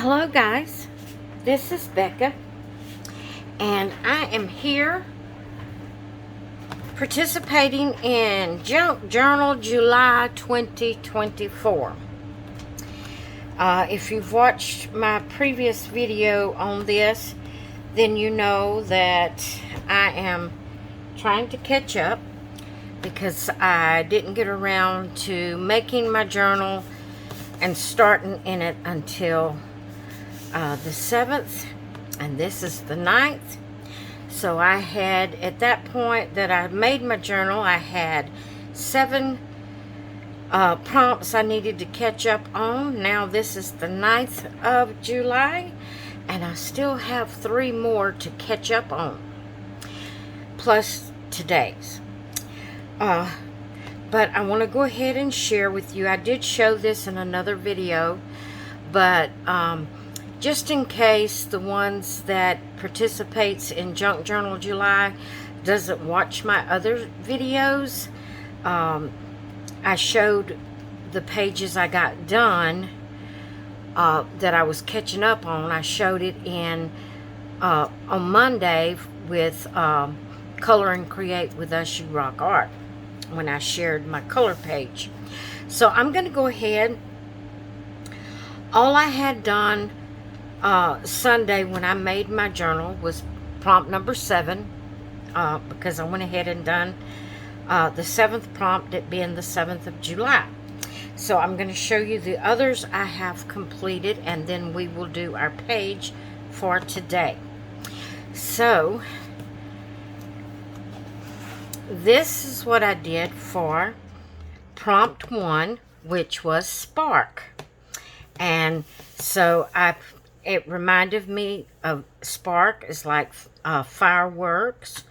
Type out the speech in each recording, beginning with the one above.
Hello guys, this is Becca and I am here participating in Junk Journal July 2024. If you've watched my previous video on this, then you know that I am trying to catch up because I didn't get around to making my journal and starting in it until the 7th, and this is the 9th. So I had, at that point that I made my journal, I had 7 prompts I needed to catch up on. Now this is the 9th of July, and I still have 3 more to catch up on, plus today's. But I want to go ahead and share with you. I did show this in another video, but just in case the ones that participates in Junk Journal July doesn't watch my other videos, I showed the pages I got done that I was catching up on. I showed it in on Monday with Color and Create with Us You Rock Art when I shared my color page. So I'm going to go ahead. All I had done Sunday when I made my journal was prompt number 7, because I went ahead and done the 7th prompt, it being the 7th of July. So I'm going to show you the others I have completed, and then we will do our page for today. So this is what I did for prompt 1, which was spark. And so it reminded me of spark is like fireworks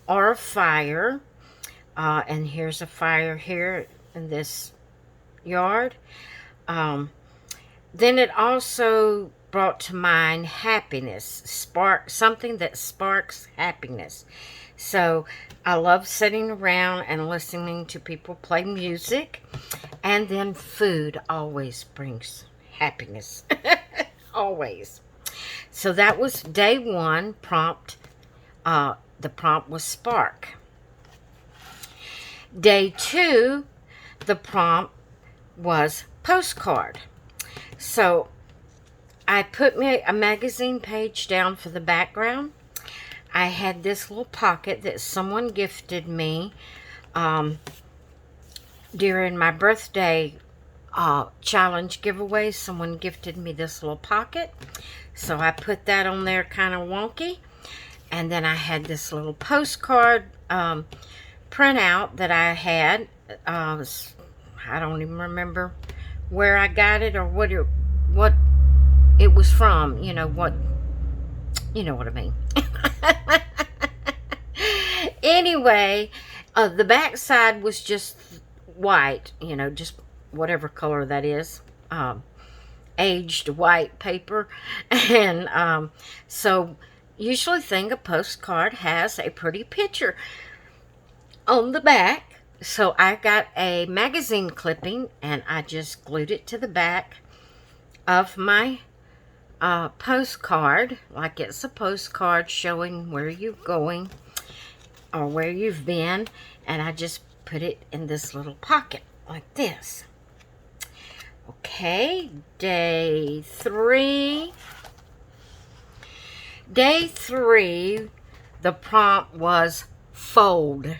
or a fire. And here's a fire here in this yard. Then it also brought to mind happiness, something that sparks happiness. So I love sitting around and listening to people play music. And then food always brings happiness. Always. So that was day 1 prompt. The prompt was spark. Day 2, the prompt was postcard. So I put a magazine page down for the background. I had this little pocket that someone gifted me during my birthday challenge giveaway. Someone gifted me this little pocket, so I put that on there kind of wonky. And then I had this little postcard printout that I had. I don't even remember where I got it or what it was from. You know what I mean. Anyway, the back side was just white, just whatever color that is, aged white paper. And so usually think a postcard has a pretty picture on the back. So I got a magazine clipping and I just glued it to the back of my postcard, like it's a postcard showing where you're going or where you've been. And I just put it in this little pocket like this. Okay, day 3. Day 3, the prompt was fold.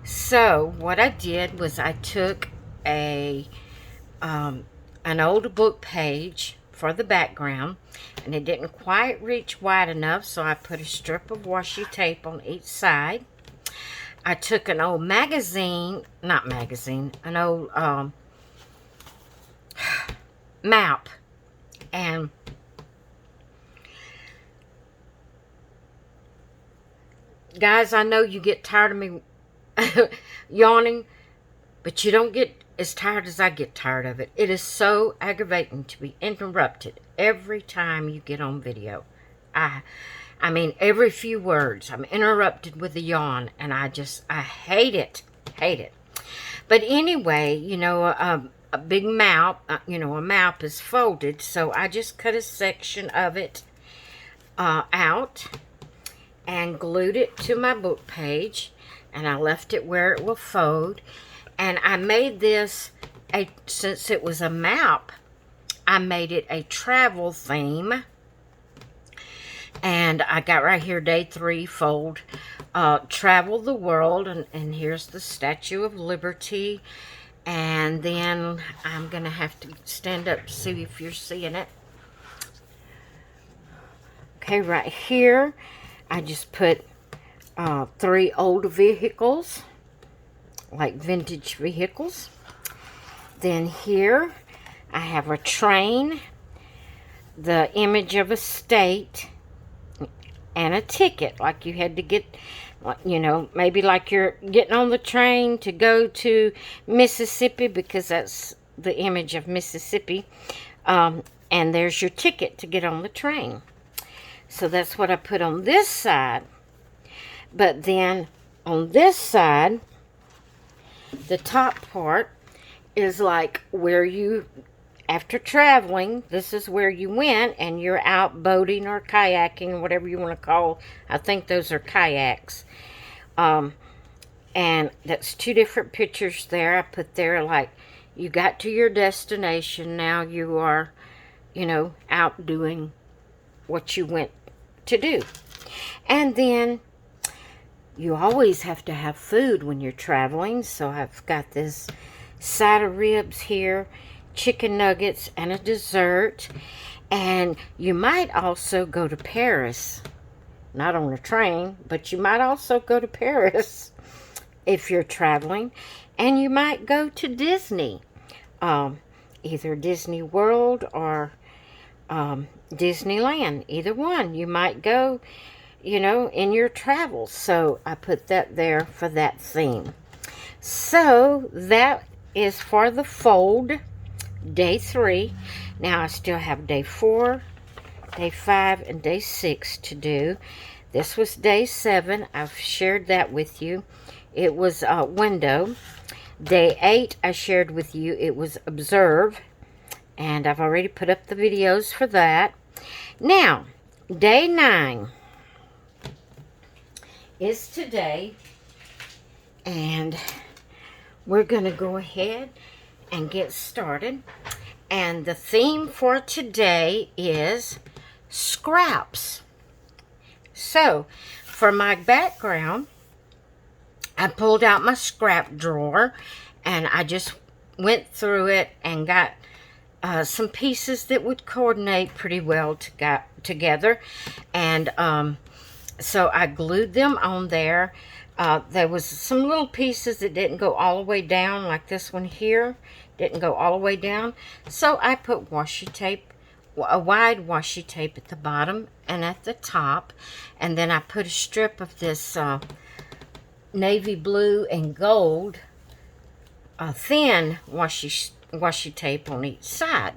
So what I did was I took an old book page for the background, and it didn't quite reach wide enough, so I put a strip of washi tape on each side. I took an old an old map, and guys, I know you get tired of me yawning, but you don't get as tired as I get tired of it. It is so aggravating to be interrupted every time you get on video. I mean, every few words, I'm interrupted with a yawn, and I hate it. Hate it. But anyway, a big map, you know, a map is folded. So I just cut a section of it out and glued it to my book page, and I left it where it will fold. And I made this, since it was a map, I made it a travel theme. And I got right here, day 3, fold, travel the world, and here's the Statue of Liberty. And then I'm going to have to stand up to see if you're seeing it. Okay, right here, I just put 3 old vehicles, like vintage vehicles. Then here, I have a train, the image of a state, and a ticket, like you had to get, you know, maybe like you're getting on the train to go to Mississippi, because that's the image of Mississippi. And there's your ticket to get on the train. So that's what I put on this side. But then on this side, the top part is like where you, after traveling, this is where you went, and you're out boating or kayaking, whatever you want to call. I think those are kayaks. And that's 2 different pictures there. I put there like you got to your destination. Now you are, you know, out doing what you went to do. And then you always have to have food when you're traveling. So I've got this side of ribs here, chicken nuggets, and a dessert. And you might also go to Paris, not on a train, but you might also go to Paris if you're traveling. And you might go to Disney, either Disney World or Disneyland, either one. You might go, you know, in your travels. So I put that there for that theme. So that is for the fold, day 3. Now I still have day 4, day 5, and day 6 to do. This was day 7. I've shared that with you. It was window. Day 8 I shared with you. It was observe. And I've already put up the videos for that. Now, day 9 is today. And we're going to go ahead and get started. And the theme for today is scraps. So, for my background, I pulled out my scrap drawer, and I just went through it and got some pieces that would coordinate pretty well together. And so I glued them on there. There was some little pieces that didn't go all the way down, like this one here didn't go all the way down. So I put washi tape, a wide washi tape at the bottom and at the top. And then I put a strip of this navy blue and gold thin washi tape on each side.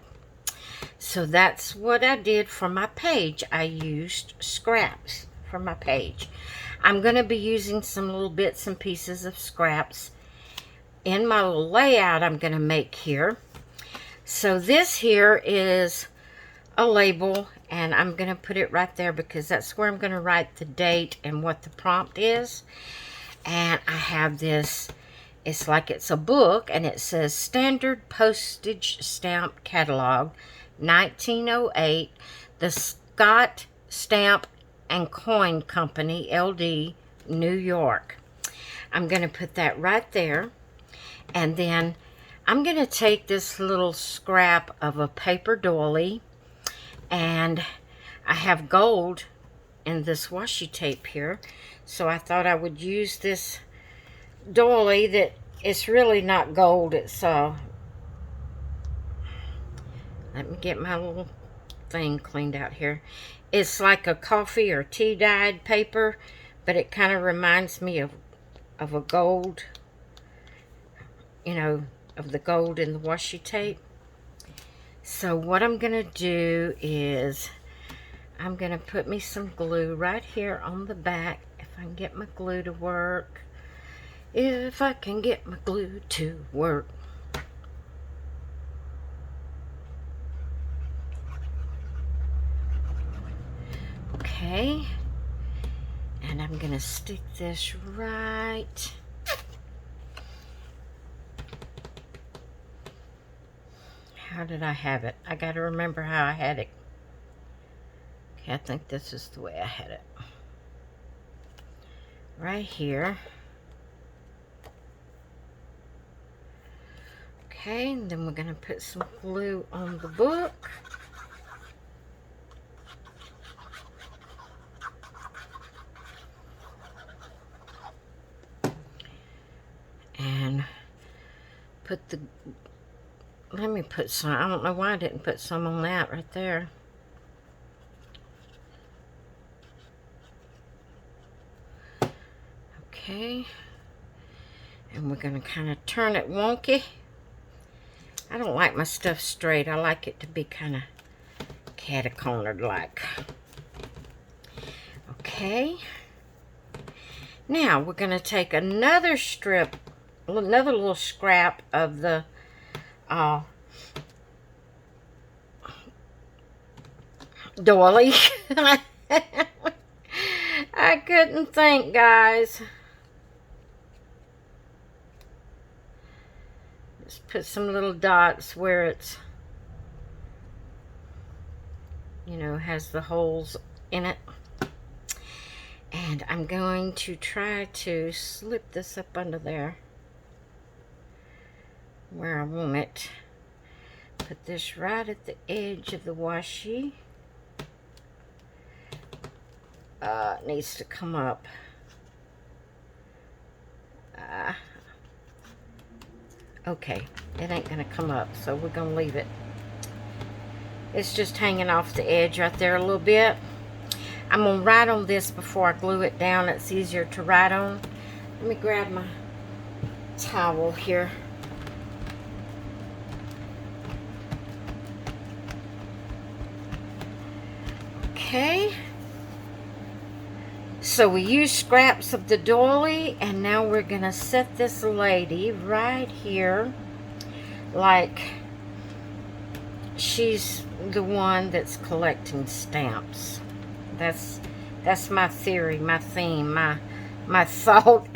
So that's what I did for my page. I used scraps for my page. I'm going to be using some little bits and pieces of scraps in my little layout I'm going to make here. So this here is a label, and I'm going to put it right there because that's where I'm going to write the date and what the prompt is. And I have this, it's like it's a book, and it says Standard Postage Stamp Catalog, 1908, the Scott Stamp and Coin Company, LD, New York. I'm going to put that right there. And then I'm going to take this little scrap of a paper doily, and I have gold in this washi tape here. So I thought I would use this doily that it's really not gold. It's, let me get my little thing cleaned out here. It's like a coffee or tea dyed paper, but it kind of reminds me of a gold, you know, of the gold in the washi tape. So what I'm going to do is I'm going to put me some glue right here on the back. If I can get my glue to work. If I can get my glue to work. Okay, and I'm gonna stick this right how did I have it? I gotta remember how I had it. Okay, I think this is the way I had it. Right here. Okay, and then we're gonna put some glue on the book. And put the, let me put some, I don't know why I didn't put some on that right there. Okay, and we're gonna kind of turn it wonky. I don't like my stuff straight. I like it to be kind of catacornered like. Okay, now we're gonna take another strip, another little scrap of the doily. I couldn't think, guys. Just put some little dots where it's, you know, has the holes in it. And I'm going to try to slip this up under there where I want it. Put this right at the edge of the washi. It needs to come up. Okay, it ain't gonna come up, so we're gonna leave it. It's just hanging off the edge right there a little bit. I'm gonna write on this before I glue it down. It's easier to write on. Let me grab my towel here. Okay. So we use scraps of the doily, and now we're gonna set this lady right here like she's the one that's collecting stamps. That's my theory, my theme, my thought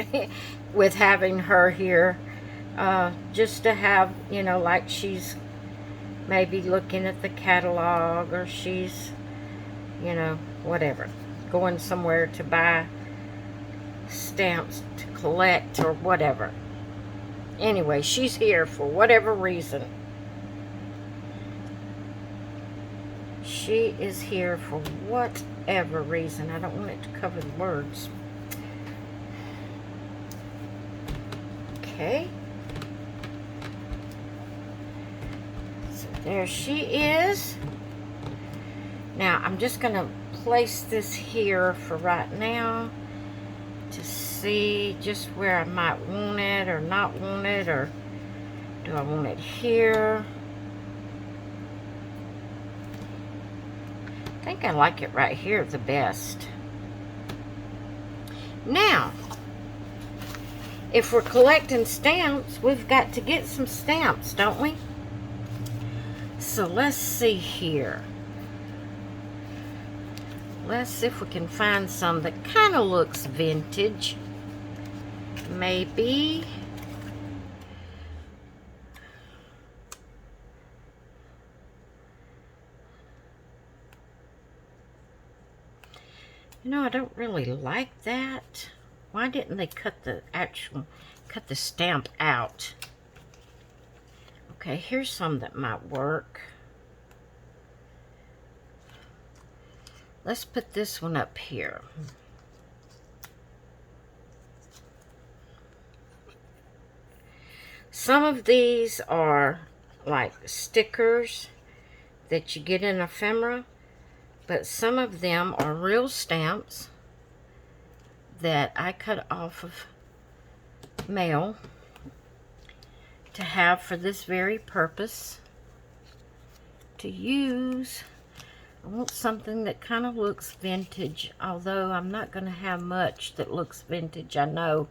with having her here. Just to have, you know, like she's maybe looking at the catalog, or she's, you know, whatever, going somewhere to buy stamps to collect or whatever. Anyway, she's here for whatever reason. She is here for whatever reason. I don't want it to cover the words. Okay. So there she is. Now, I'm just going to place this here for right now to see just where I might want it or not want it, or do I want it here? I think I like it right here the best. Now, if we're collecting stamps, we've got to get some stamps, don't we? So let's see here. Let's see if we can find some that kind of looks vintage. Maybe. You know, I don't really like that. Why didn't they cut the stamp out? Okay, here's some that might work. Let's put this one up here. Some of these are like stickers that you get in ephemera, but some of them are real stamps that I cut off of mail to have for this very purpose, to use. I want something that kind of looks vintage, although I'm not going to have much that looks vintage, I know.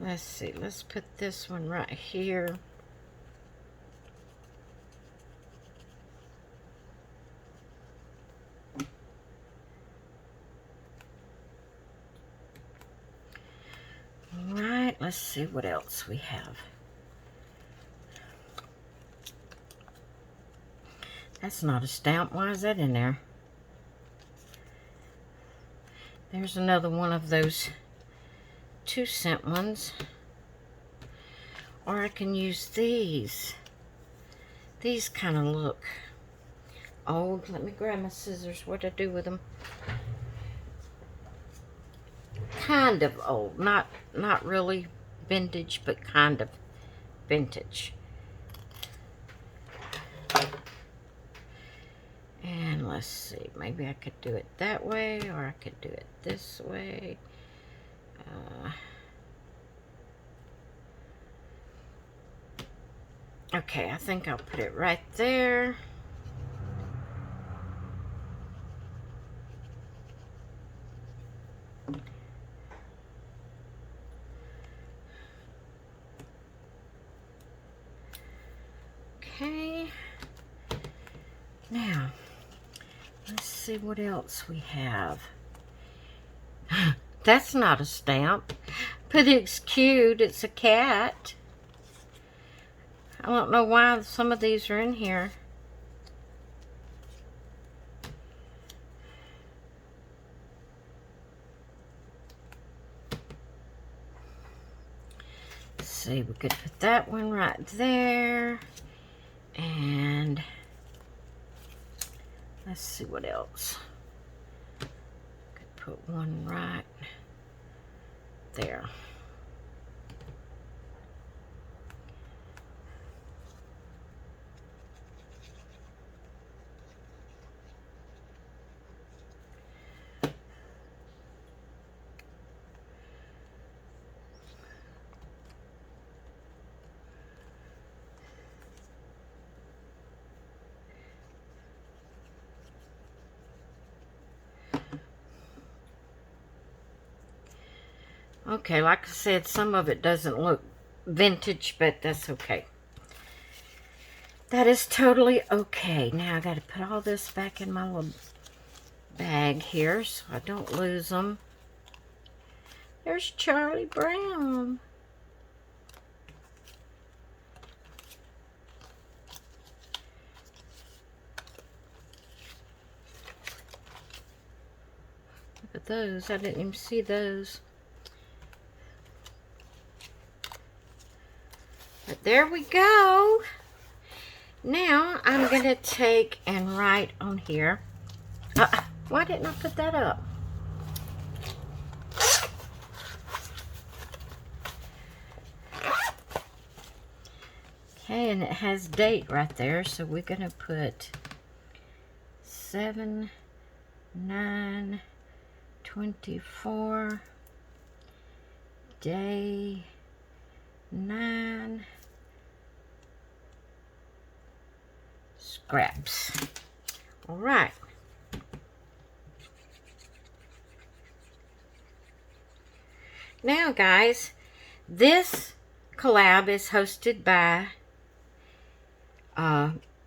Let's see, let's put this one right here. let's see what else we have. That's not a stamp. Why is that in there? There's another one of those 2-cent ones. Or I can use these. These kind of look old. Let me grab my scissors. What do I do with them? Kind of old. Not really vintage, but kind of vintage. And let's see. Maybe I could do it that way, or I could do it this way. Okay, I think I'll put it right there. Okay. Now, let's see what else we have. That's not a stamp, but it's cute. It's a cat. I don't know why some of these are in here. Let's see, we could put that one right there. And let's see what else. Could put one right there. Okay, like I said, some of it doesn't look vintage, but that's okay. That is totally okay. Now I got to put all this back in my little bag here so I don't lose them. There's Charlie Brown. Look at those. I didn't even see those. But there we go. Now I'm going to take and write on here. Why didn't I put that up? Okay, and it has date right there, so we're going to put 7/9/24, day 9, scraps. All right. Now, guys, this collab is hosted by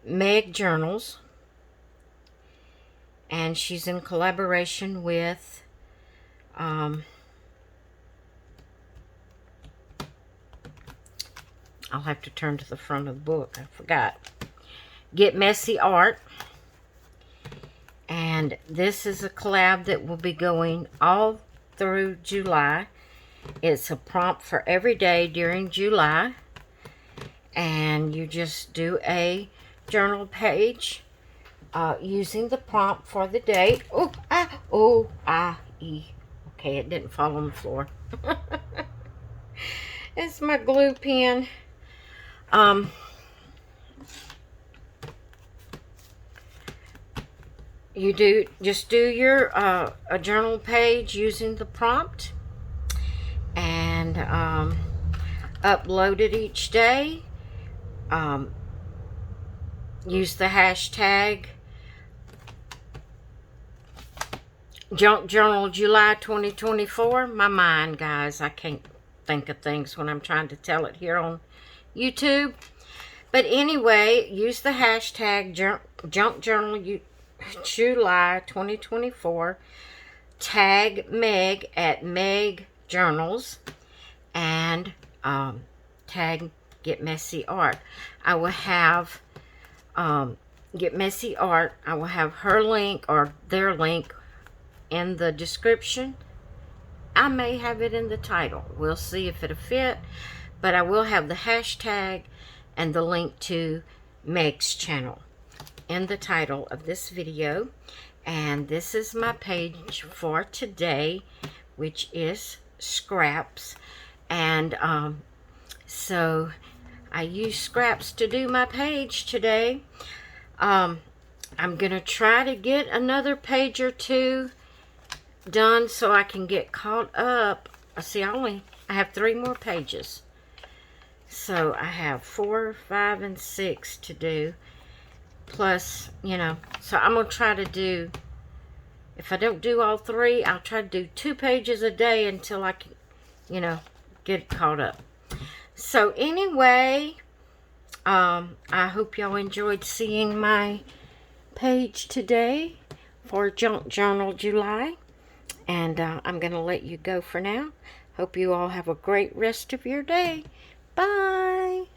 Meg Journals, and she's in collaboration with I'll have to turn to the front of the book. I forgot. Get Messy Art. And this is a collab that will be going all through July. It's a prompt for every day during July. And you just do a journal page using the prompt for the day. Okay, it didn't fall on the floor. It's my glue pen. You just do your a journal page using the prompt, and upload it each day. Use the hashtag Junk Journal July 2024. My mind, guys, I can't think of things when I'm trying to tell it here on YouTube. But anyway, use the hashtag Junk Journal July 2024. Tag Meg at Meg Journals, and tag Get Messy Art. I will have Get Messy Art. I will have her link or their link in the description. I may have it in the title. We'll see if it'll fit. But I will have the hashtag and the link to Meg's channel in the title of this video. And this is my page for today, which is scraps. And so I use scraps to do my page today. I'm gonna try to get another page or two done so I can get caught up. See, I have 3 more pages, so I have 4, 5, and 6 to do, plus, you know, so I'm gonna try to do, if I don't do all 3, I'll try to do 2 pages a day until I can, you know, get caught up. So anyway, I hope y'all enjoyed seeing my page today for Junk Journal July. And I'm going to let you go for now. Hope you all have a great rest of your day. Bye.